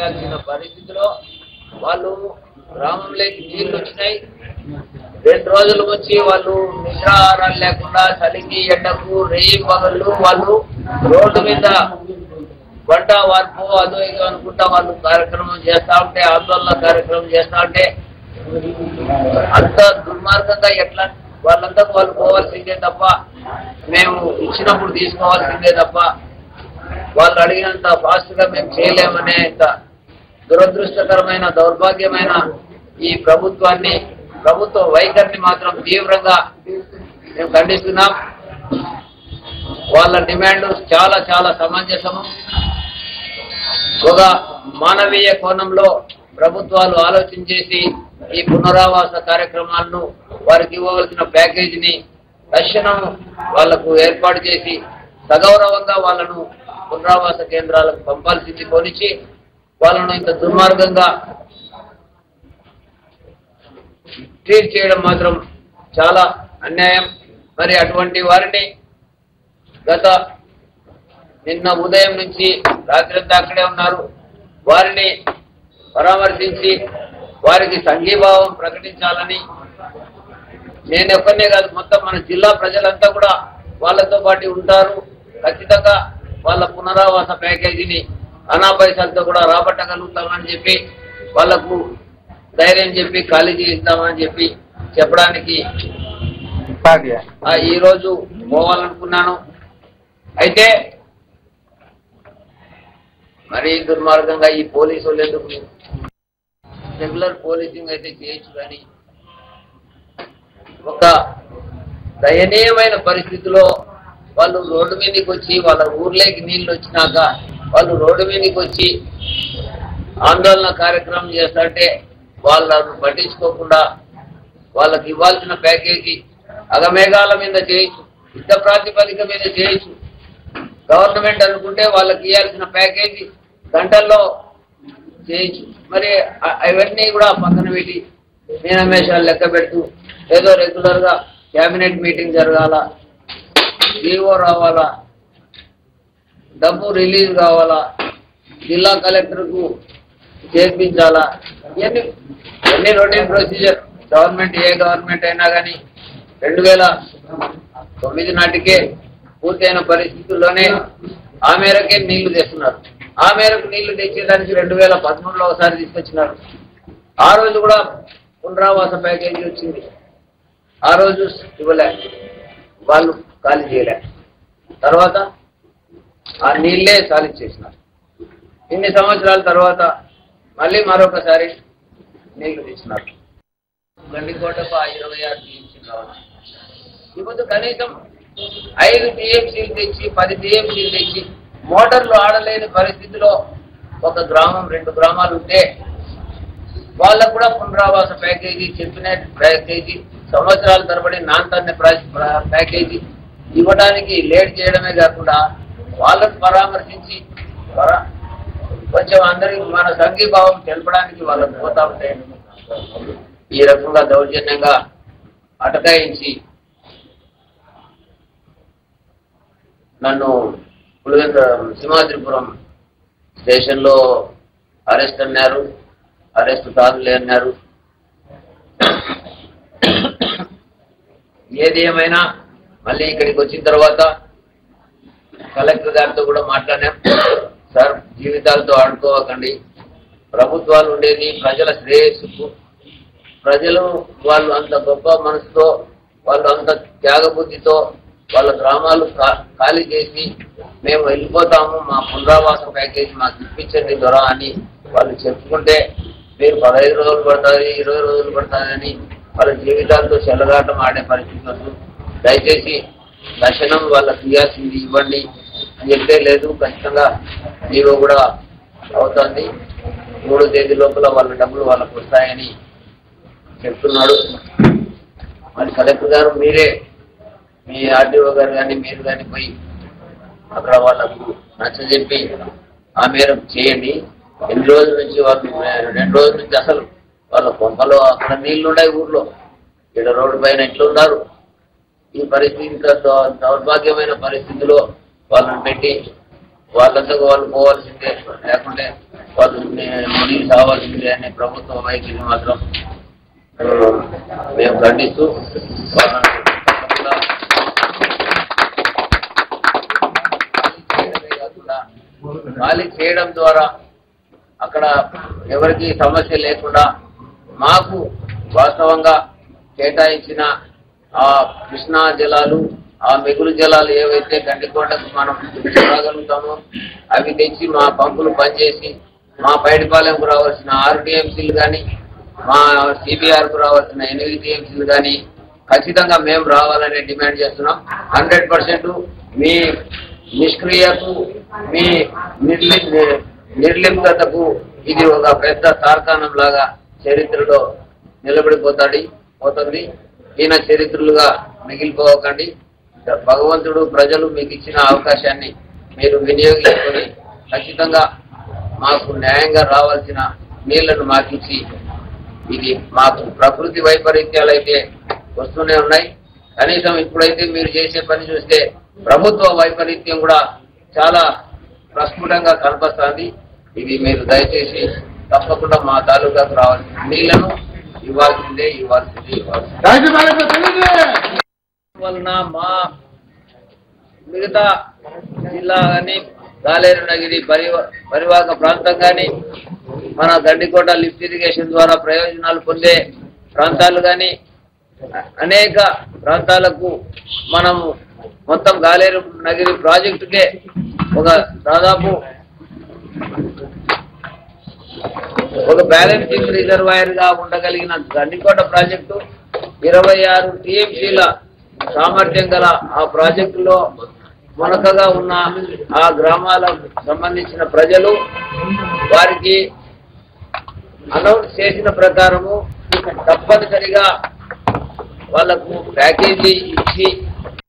చేయాల్సిన పరిస్థితిలో వాళ్ళు గ్రామంలోకి నీళ్లు వచ్చినాయి. 2 రోజుల నుంచి వాళ్ళు నిద్రాహారాలు లేకుండా చలికి ఎండకు రేయి పగళ్ళు వాళ్ళు రోడ్డు మీద వంట వార్పు అదో ఇదో అనుకుంటా వాళ్ళు కార్యక్రమం చేస్తా ఉంటే, ఆందోళన కార్యక్రమం చేస్తా ఉంటే అంత దుర్మార్గంగా ఎట్లా వాళ్ళంతా వాళ్ళు పోవాల్సిందే తప్ప, మేము ఇచ్చినప్పుడు తీసుకోవాల్సిందే తప్ప వాళ్ళు అడిగినంత ఫాస్ట్ గా మేము చేయలేమనే దురదృష్టకరమైన దౌర్భాగ్యమైన ఈ ప్రభుత్వ వైఖరిని మాత్రం తీవ్రంగా మేము ఖండిస్తున్నాం. వాళ్ళ డిమాండ్ చాలా చాలా సమంజసము. ఒక మానవీయ కోణంలో ప్రభుత్వాలు ఆలోచన చేసి ఈ పునరావాస కార్యక్రమాలను వారికి ఇవ్వవలసిన ప్యాకేజీని తక్షణం వాళ్లకు ఏర్పాటు చేసి సగౌరవంగా వాళ్ళను పునరావాస కేంద్రాలకు పంపాల్సింది పోనిచ్చి వాళ్ళను ఇంత దుర్మార్గంగా ట్రీట్ చేయడం మాత్రం చాలా అన్యాయం. మరి అటువంటి వారిని నిన్న ఉదయం నుంచి రాత్రంతా అక్కడే ఉన్నారు. వారిని పరామర్శించి వారికి సంఘీభావం ప్రకటించాలని నేను ఒక్కనే కాదు, మొత్తం మన జిల్లా ప్రజలంతా కూడా వాళ్ళతో పాటు ఉంటారు. ఖచ్చితంగా వాళ్ళ పునరావాస ప్యాకేజీని అనా పైసలతో కూడా రాబట్టగలుగుతామని చెప్పి వాళ్లకు ధైర్యం చెప్పి ఖాళీ చేయిస్తామని చెప్పి చెప్పడానికి ఈ రోజు పోవాలనుకున్నాను. అయితే మరీ దుర్మార్గంగా ఈ పోలీసు వాళ్ళు ఎందుకు రెగ్యులర్ పోలీసింగ్ అయితే చేయొచ్చు, కానీ ఒక దయనీయమైన పరిస్థితిలో వాళ్ళు రోడ్డు మీదకి వచ్చి వాళ్ళ ఊర్లోకి నీళ్లు వచ్చినాక వాళ్ళు రోడ్డు మీదకి వచ్చి ఆందోళన కార్యక్రమం చేస్తుంటే వాళ్ళను పట్టించుకోకుండా వాళ్ళకి ఇవ్వాల్సిన ప్యాకేజీ అగమేఘాల మీద చేయొచ్చు, యుద్ధ ప్రాతిపదిక మీద చేయొచ్చు. గవర్నమెంట్ అనుకుంటే వాళ్ళకి ఇవ్వాల్సిన ప్యాకేజీ గంటల్లో చేయొచ్చు. మరి అవన్నీ కూడా పక్కన పెట్టి మీనమేషాలు లెక్క పెడుతూ ఏదో రెగ్యులర్ గా క్యాబినెట్ మీటింగ్ జరగాల, జీవో రావాలా, డబ్బు రిలీజ్ కావాలా, జిల్లా కలెక్టర్ కు చేర్పించాలా, ఇవన్నీ రొటీన్ ప్రొసీజర్. ఏ గవర్నమెంట్ అయినా కానీ 2009 నాటికే పూర్తయిన పరిస్థితుల్లోనే ఆ మేరకే నీళ్లు తెస్తున్నారు. ఆ మేరకు నీళ్లు తెచ్చేదానికి 2013లో ఒకసారి తీసుకొచ్చినారు. ఆ రోజు కూడా పునరావాస ప్యాకేజీ వచ్చింది. ఆ రోజు ఇవ్వలే, వాళ్ళు ఖాళీ చేయలే. తర్వాత ఆ నీళ్లే ఖాళీ చేసినారు. ఇన్ని సంవత్సరాల తర్వాత మళ్ళీ మరొకసారి నీళ్లు తెచ్చినారు. గండికోటకు 26 టీఎంసీలు కావాలి. ఇప్పుడు కనీసం 5 టీఎంసీలు తెచ్చి 10 టీఎంసీలు తెచ్చి మోటార్లు ఆడలేని పరిస్థితిలో ఒక గ్రామం 2 గ్రామాలు ఉంటే వాళ్ళకు కూడా పునరావాస ప్యాకేజీ, చెప్పిన ప్యాకేజీ, సంవత్సరాల తరబడి నాంతన్య ప్యాకేజీ ఇవ్వడానికి లేట్ చేయడమే కాకుండా వాళ్ళకు పరామర్శించి కొంచెం అందరికి మన సంఘీభావం తెలపడానికి వాళ్ళకు పోతా ఉంటే ఈ రకంగా దౌర్జన్యంగా అటకాయించి నన్ను సింహాద్రిపురం స్టేషన్లో అరెస్ట్ అన్నారు. అరెస్ట్ కాదులే అన్నారు. ఏది ఏమైనా మళ్ళీ ఇక్కడికి వచ్చిన తర్వాత కలెక్టర్ గారితో కూడా మాట్లాడాం. సార్, జీవితాలతో ఆడుకోవకండి. ప్రభుత్వాలు ఉండేది ప్రజల శ్రేయస్సుకు. ప్రజలు వాళ్ళు అంత గొప్ప మనసుతో, వాళ్ళు అంత త్యాగబుద్ధితో వాళ్ళ గ్రామాలు ఖాళీ చేసి మేము వెళ్ళిపోతాము, మా పునరావాస ప్యాకేజీ మాకు ఇప్పించండి దొరా అని వాళ్ళు చెప్పుకుంటే మీరు 15 రోజులు పడుతుంది, 20 రోజులు పడుతుందని వాళ్ళ జీవితాలతో చెలగాటం ఆడే పరిస్థితి వద్దు. దయచేసి తక్షణం వాళ్ళకి ఇవ్వాల్సింది ఇవ్వండి అని చెప్తే లేదు, ఖచ్చితంగా జీవో కూడా అవుతుంది, 3వ తేదీ లోపల వాళ్ళ డబ్బులు వాళ్ళకు వస్తాయని చెప్తున్నాడు. మరి కలెక్టర్ గారు మీరే, మీ ఆర్డీఓ గారు కానీ మీరు కానీ పోయి అక్కడ వాళ్ళకు నచ్చజెప్పి ఆ మేరకు చేయండి. 2 రోజుల నుంచి వాళ్ళు 2 రోజుల నుంచి అసలు వాళ్ళ కొంపలో అక్కడ నీళ్లు ఉన్నాయి ఊర్లో, ఇక్కడ రోడ్డు పైన ఎట్లున్నారు. ఈ పరిస్థితి దౌర్భాగ్యమైన పరిస్థితిలో వాళ్ళని పెట్టి వాళ్ళంతకు వాళ్ళు పోవాల్సిందే, లేకుంటే వాళ్ళు మునిగి కావాల్సింది అనే ప్రభుత్వ వైఖరిని మాత్రం మేము ఖండిస్తూ ఖాళీ చేయడం ద్వారా అక్కడ ఎవరికి సమస్య లేకుండా మాకు వాస్తవంగా కేటాయించిన ఆ కృష్ణా జలాలు ఆ మిగులు జలాలు ఏవైతే గండికోటకు మనం చూడగలుగుతామో అవి తెచ్చి మా పంపులు పనిచేసి మా పైడిపాలెంకు రావాల్సిన 6 టీఎంసీలు కానీ మా సిబిఆర్కు రావాల్సిన 8 టీఎంసీలు కానీ ఖచ్చితంగా మేము రావాలని డిమాండ్ చేస్తున్నాం. 100% మీ నిష్క్రియకు మీ నిర్లిప్తతకు ఇది ఒక పెద్ద తార్కాణం లాగా చరిత్రలో నిలబడిపోతుంది. ఈయన చరిత్రలుగా మిగిలిపోకండి. భగవంతుడు ప్రజలు మీకు ఇచ్చిన అవకాశాన్ని మీరు వినియోగించుకొని ఖచ్చితంగా మాకు న్యాయంగా రావాల్సిన నీళ్లను మాకిచ్చి, ఇది మాకు ప్రకృతి వైపరీత్యాలు అయితే వస్తూనే ఉన్నాయి. కనీసం ఇప్పుడైతే మీరు చేసే పని చూస్తే ప్రభుత్వ వైపరీత్యం కూడా చాలా ప్రస్ఫుటంగా కనపస్తుంది. ఇది మీరు దయచేసి తప్పకుండా మా తాలూకాకు రావాల్సిన నీళ్లను ఇవ్వాల్సిందే వలన మా మిగతా జిల్లా కానీ గాలేరు నగిరి పరివాహక ప్రాంతం కానీ మన గండికోట లిఫ్ట్ ఇరిగేషన్ ద్వారా ప్రయోజనాలు పొందే ప్రాంతాలు కానీ అనేక ప్రాంతాలకు మనము మొత్తం గాలేరు నగిరి ప్రాజెక్టుకే దాదాపు ఒక బ్యాలెన్సింగ్ రిజర్వాయర్ గా ఉండగలిగిన గండికోట ప్రాజెక్టు 26 టీఎంసీల సామర్థ్యం గల ఆ ప్రాజెక్టులో మునకగా ఉన్న ఆ గ్రామాలకు సంబంధించిన ప్రజలు వారికి అనౌన్స్ చేసిన ప్రకారము తప్పనిసరిగా వాళ్లకు ప్యాకేజీ ఇచ్చి